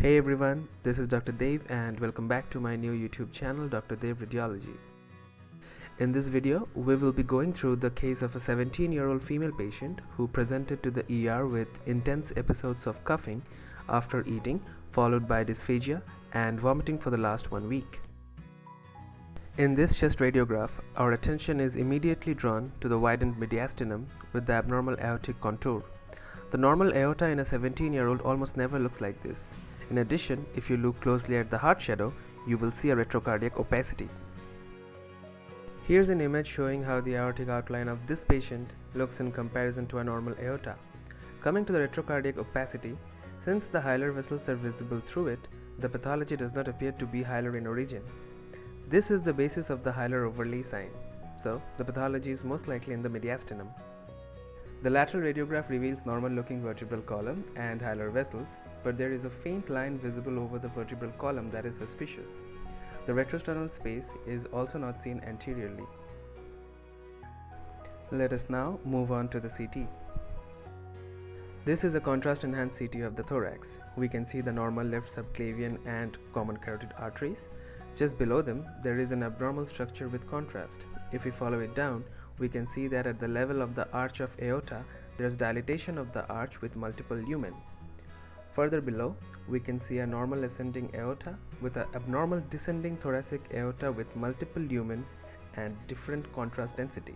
Hey everyone, this is Dr. Dev and welcome back to my new YouTube channel, Dr. Dev Radiology. In this video, we will be going through the case of a 17-year-old female patient who presented to the ER with intense episodes of coughing after eating, followed by dysphagia and vomiting for the last 1 week. In this chest radiograph, our attention is immediately drawn to the widened mediastinum with the abnormal aortic contour. The normal aorta in a 17-year-old almost never looks like this. In addition, if you look closely at the heart shadow, you will see a retrocardiac opacity. Here's an image showing how the aortic outline of this patient looks in comparison to a normal aorta. Coming to the retrocardiac opacity, since the hilar vessels are visible through it, the pathology does not appear to be hilar in origin. This is the basis of the hilar overlay sign, so the pathology is most likely in the mediastinum. The lateral radiograph reveals normal-looking vertebral column and hilar vessels, but there is a faint line visible over the vertebral column that is suspicious. The retrosternal space is also not seen anteriorly. Let us now move on to the CT. This is a contrast-enhanced CT of the thorax. We can see the normal left subclavian and common carotid arteries. Just below them, there is an abnormal structure with contrast. If we follow it down, we can see that at the level of the arch of aorta, there is dilatation of the arch with multiple lumen. Further below, we can see a normal ascending aorta with an abnormal descending thoracic aorta with multiple lumen and different contrast density.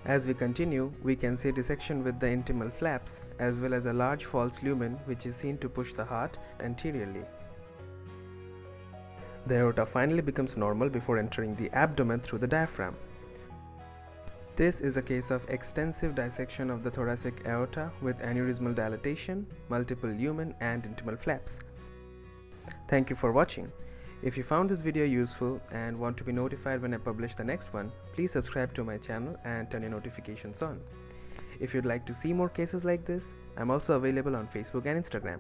As we continue, we can see dissection with the intimal flaps as well as a large false lumen which is seen to push the heart anteriorly. The aorta finally becomes normal before entering the abdomen through the diaphragm. This is a case of extensive dissection of the thoracic aorta with aneurysmal dilatation, multiple lumen and intimal flaps. Thank you for watching. If you found this video useful and want to be notified when I publish the next one, please subscribe to my channel and turn your notifications on. If you'd like to see more cases like this, I'm also available on Facebook and Instagram.